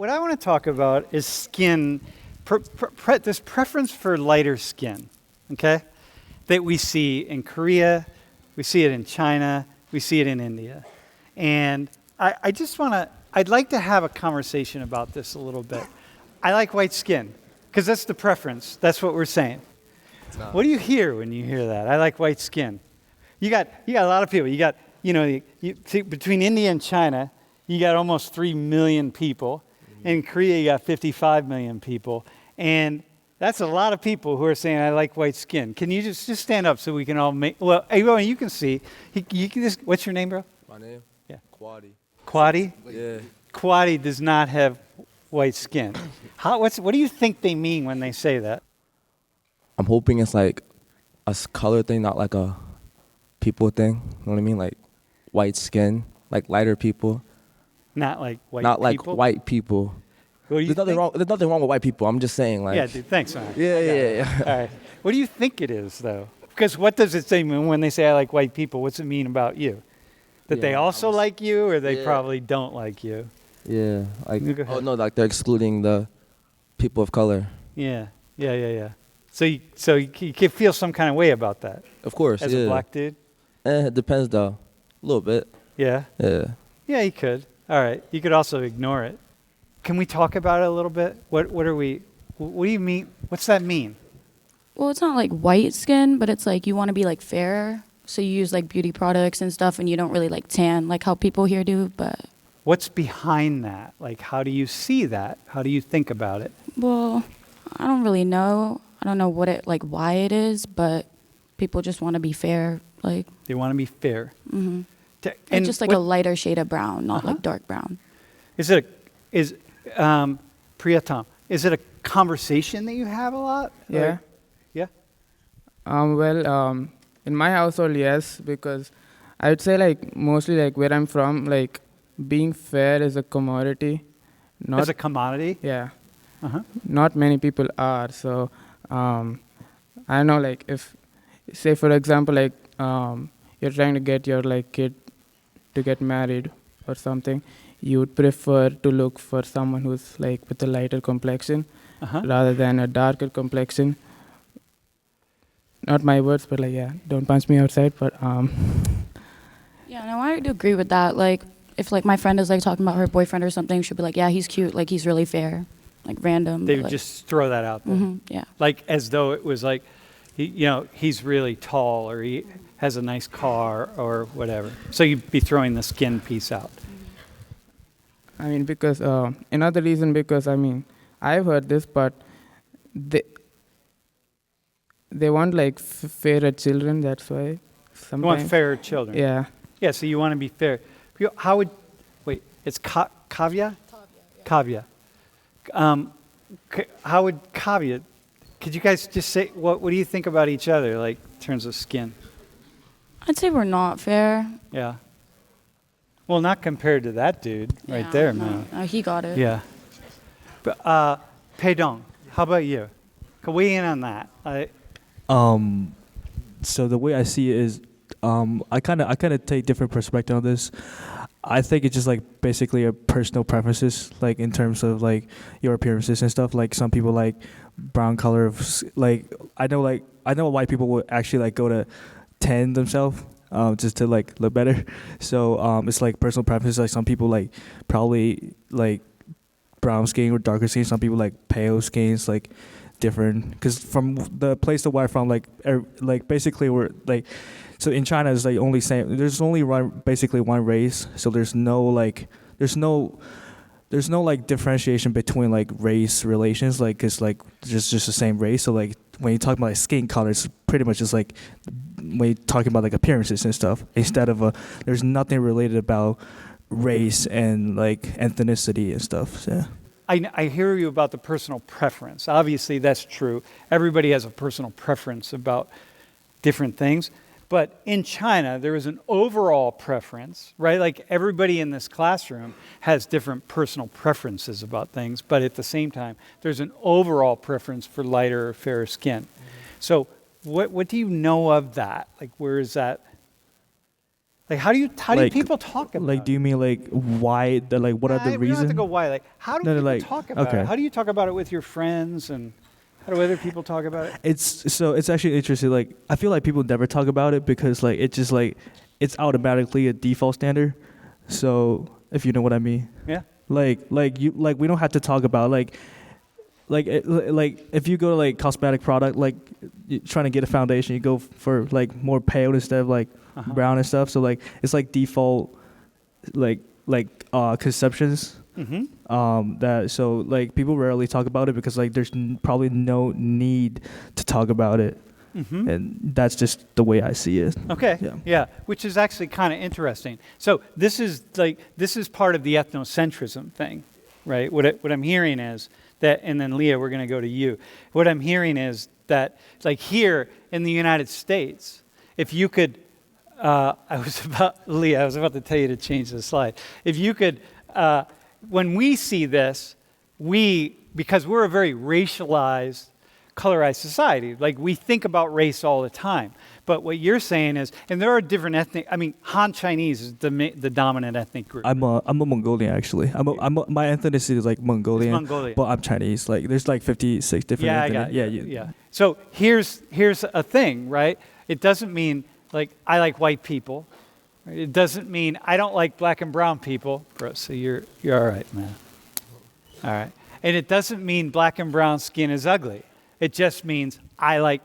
what I want to talk about is skin, this preference for lighter skin, okay, that we see in Korea, we see it in China, we see it in India. And I just want to, I'd like to have a conversation about this a little bit. I like white skin, because that's the preference. That's what we're saying. What do you hear when you hear that? I like white skin. You got a lot of people. You got, see, between India and China, you got almost 3 million people. In Korea, you got 55 million people. And that's a lot of people who are saying, I like white skin. Can you just stand up so we can all make, well, you can see. You can just, what's your name, bro? My name? Yeah. Quadi. Quadi? Yeah. Quadi does not have white skin. What do you think they mean when they say that? I'm hoping it's like a color thing, not like a people thing. You know what I mean? Like white skin, like lighter people. Not like white not like people? white people. There's nothing wrong with white people. I'm just saying, like. Yeah, dude. Thanks, man. Yeah. All right. What do you think it is, though? Because what does it say when they say I like white people? What's it mean about you? That they also like you, or they probably don't like you? Yeah. Like. Go ahead. Oh no, like they're excluding the people of color. Yeah. So you can feel some kind of way about that. Of course. As a black dude. It depends though, a little bit. Yeah. Yeah. Yeah, you could. All right. You could also ignore it. Can we talk about it a little bit? What do you mean? What's that mean? Well, it's not like white skin, but it's like you want to be like fairer. So you use like beauty products and stuff and you don't really like tan like how people here do, but. What's behind that? Like, how do you see that? How do you think about it? Well, I don't really know. I don't know why it is, but people just want to be fair. Like. They want to be fair. Mm-hmm. And just like a lighter shade of brown, not like dark brown. Priyatam, is it a conversation that you have a lot? Yeah. Yeah? In my household, yes, because I would say like mostly like where I'm from, like being fair is a commodity. As a commodity? Yeah. Uh-huh. Not many people are. So I don't know, like if, say for example, like you're trying to get your like kid to get married or something, you would prefer to look for someone who's like with a lighter complexion rather than a darker complexion. Not my words, but like, yeah, don't punch me outside, but Yeah, no, I do agree with that. Like, if like my friend is like talking about her boyfriend or something, she'll be like, yeah, he's cute, like he's really fair, like random. They would just throw that out there. Mm-hmm, yeah. Like as though it was like, he's really tall or he has a nice car or whatever. So you'd be throwing the skin piece out. I mean, because another reason, because I mean, I've heard this, but they want like fairer children. That's why. Sometimes. You want fairer children. Yeah. Yeah. So you want to be fair. It's Kavya? Kavya. How would Kavya? Could you guys just say what do you think about each other, like in terms of skin? I'd say we're not fair. Yeah. Well, not compared to that dude right there, man. He got it. Yeah. But Peidong, how about you? Can we in on that? So the way I see it is, I kind of take different perspective on this. I think it's just like basically a personal preferences, like in terms of like your appearances and stuff. Like some people like brown color of I know white people would actually like go to tan themselves just to like look better. So it's like personal preferences. Like some people like probably like brown skin or darker skin. Some people like pale skins, like different. Because from the place that we're from, like basically we're like. So in China, it's like there's only basically one race. So there's no differentiation between like race relations. Like it's like just the same race. So like when you talk about like skin color, it's pretty much just like when you're talking about like appearances and stuff. Instead of there's nothing related about race and like ethnicity and stuff. So. I hear you about the personal preference. Obviously, that's true. Everybody has a personal preference about different things. But in China, there is an overall preference, right? Like everybody in this classroom has different personal preferences about things, but at the same time, there's an overall preference for lighter or fairer skin. Mm-hmm. So what do you know of that? Like where is that? Like, how do Like- people talk about Like, do it? you mean like why? Like, what are the We don't have to reasons? go why. Like, how do No, no, people like, talk about okay. it? How do you talk about it with your friends, and how do other people talk about it? It's actually interesting. Like, I feel like people never talk about it because like it's just like it's automatically a default standard. So if you know what I mean, Yeah. like we don't have to talk about like if you go to like cosmetic product, like trying to get a foundation, you go for like more pale instead of like Uh-huh. brown and stuff. So like it's like default like conceptions. Mm-hmm. That so like people rarely talk about it because like there's probably no need to talk about it, Mm-hmm. and that's just the way I see it. Okay. Yeah. Yeah. Which is actually kind of interesting. So this is part of the ethnocentrism thing, right? What I'm hearing is that, and then Leah, we're going to go to you. What I'm hearing is that, like here in the United States, if you could, Leah, I was about to tell you to change the slide. If you could, when we see this, because we're a very racialized, colorized society, like we think about race all the time. But what you're saying is, and there are different Han Chinese is the dominant ethnic group. I'm a Mongolian actually. My ethnicity is like Mongolian, It's Mongolian. but I'm Chinese. Like there's like 56 different. Yeah, I got yeah, you. Yeah. So here's a thing, right? It doesn't mean like I like white people. Right? It doesn't mean I don't like black and brown people. Bro, so you're all right, man. All right. And it doesn't mean black and brown skin is ugly. It just means I like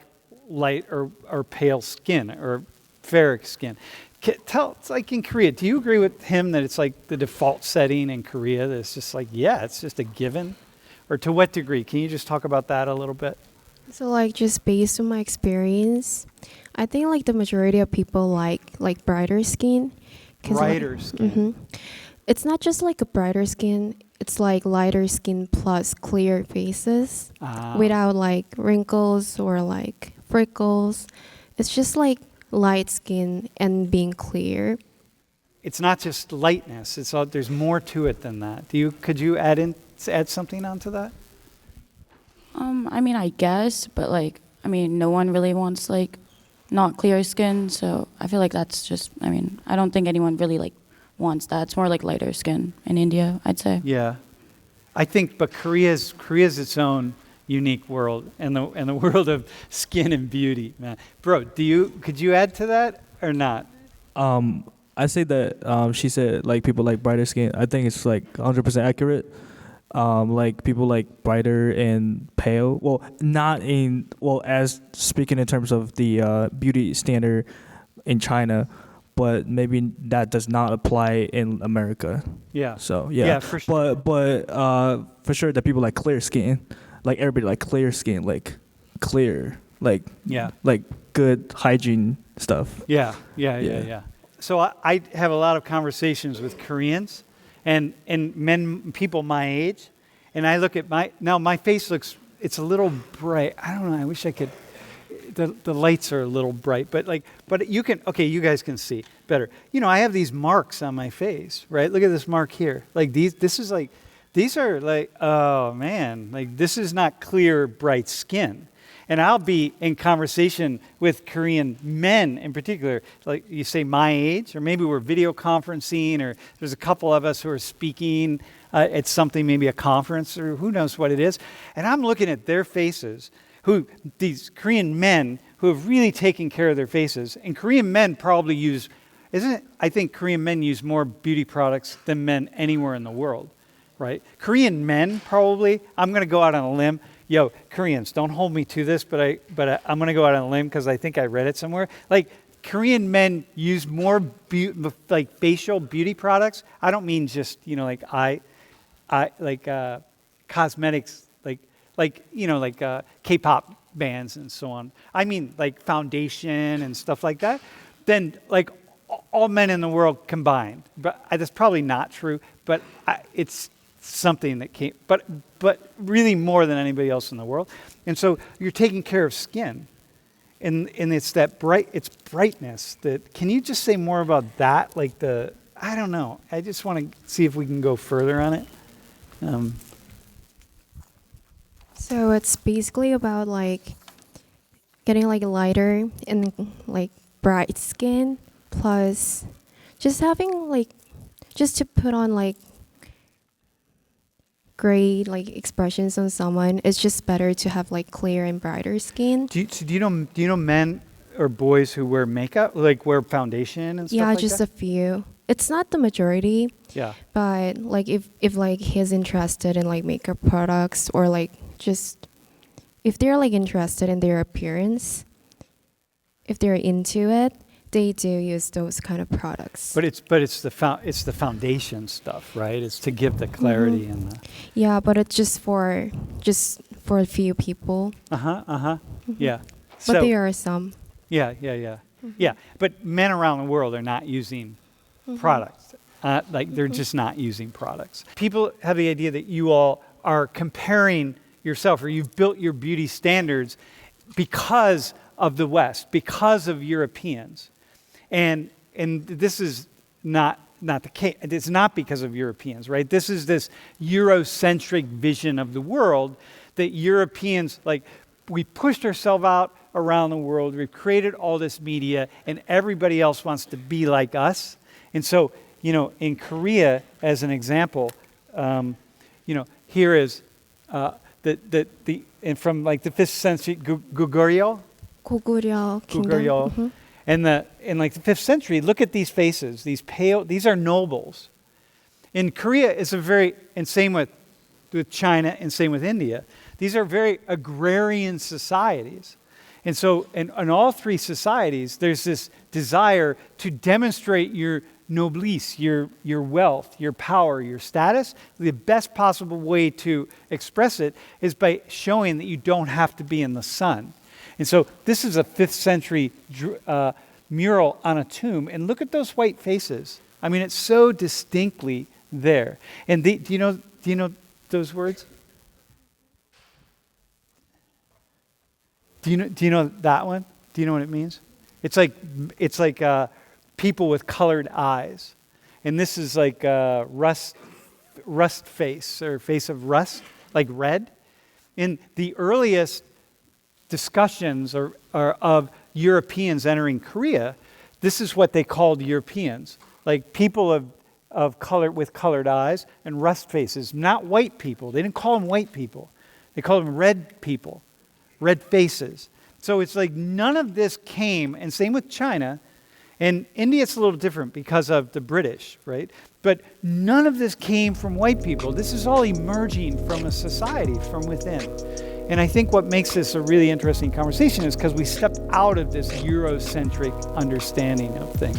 light or pale skin or fair skin. It's like in Korea. Do you agree with him that it's like the default setting in Korea that it's just like, yeah, it's just a given? Or to what degree? Can you just talk about that a little bit? So like just based on my experience, I think like the majority of people like brighter skin. Brighter skin. It's not just like a brighter skin. It's like lighter skin plus clear faces without like wrinkles or like freckles. It's just like light skin and being clear. It's not just lightness. There's more to it than that. Could you add something onto that? I mean, I guess, but like, I mean, no one really wants like not clear skin, so I feel like that's just, I mean, I don't think anyone really like wants that. It's more like lighter skin in India, I'd say. Yeah, I think, but Korea's its own unique world, and the world of skin and beauty, man. Bro, could you add to that or not? I say that she said like people like brighter skin. I think it's like 100% accurate. Like people like brighter and pale. Well, not in as speaking in terms of the beauty standard in China, but maybe that does not apply in America. Yeah. So yeah, Yeah, for sure. But for sure that people like clear skin, like everybody like clear skin, like clear, like Yeah. like good hygiene stuff. Yeah. Yeah. So I have a lot of conversations with Koreans and people my age, and I look at my face it's a little bright. I don't know. I wish I could. The lights are a little bright, but you guys can see better. You know, I have these marks on my face, right? Look at this mark here. Like these are like, oh man, like this is not clear, bright skin. And I'll be in conversation with Korean men in particular, like you say my age, or maybe we're video conferencing, or there's a couple of us who are speaking at something, maybe a conference, or who knows what it is. And I'm looking at their faces, these Korean men who have really taken care of their faces. And Korean men probably I think Korean men use more beauty products than men anywhere in the world, right? Korean men probably, I'm going to go out on a limb. Yo, Koreans, don't hold me to this, but I'm going to go out on a limb because I think I read it somewhere. Like, Korean men use more facial beauty products. I don't mean just, cosmetics, like K-pop bands and so on. I mean, like foundation and stuff like that. Then, like, all men in the world combined. But that's probably not true, but it's something that came, but really more than anybody else in the world. And so you're taking care of skin, and it's brightness. Can you just say more about that? Like I don't know. I just want to see if we can go further on it. So it's basically about like getting like lighter and like bright skin plus just having like, just to put on like great like expressions on someone, it's just better to have like clear and brighter skin. Do you know men or boys who wear makeup, like wear foundation and stuff Yeah, like just that? a few. It's not the majority, Yeah. but like if like he's interested in like makeup products, or like just if they're like interested in their appearance, if they're into it, they do use those kind of products. But it's the foundation stuff, right? It's to give the clarity and the Yeah, but it's just for a few people. yeah. But So there are some. yeah. Yeah, but men around the world are not using products. Like they're just not using products. People have the idea that you all are comparing yourself, or you've built your beauty standards because of the West, because of Europeans. And this is not the case. It's not because of Europeans, right? This is this Eurocentric vision of the world that Europeans, like, we pushed ourselves out around the world. We've created all this media, and everybody else wants to be like us. And so, in Korea, as an example, here is and from like the 5th century, Goguryeo. Goguryeo kingdom. Goguryeo. In like the 5th century, look at these faces, these pale, these are nobles. In Korea, and same with China and same with India, these are very agrarian societies. And so in all three societies, there's this desire to demonstrate your noblesse, your wealth, your power, your status. The best possible way to express it is by showing that you don't have to be in the sun. And so this is a 5th century mural on a tomb. And look at those white faces. I mean, it's so distinctly there. And do you know those words? Do you know that one? Do you know what it means? It's like people with colored eyes. And this is like rust face, or face of rust, like red. In the earliest discussions are of Europeans entering Korea, this is what they called Europeans, like people of color with colored eyes and rust faces, not white people. They didn't call them white people. They called them red people, red faces. So it's like none of this came, and same with China. And India, it's a little different because of the British, right? But none of this came from white people. This is all emerging from a society from within. And I think what makes this a really interesting conversation is because we stepped out of this Eurocentric understanding of things.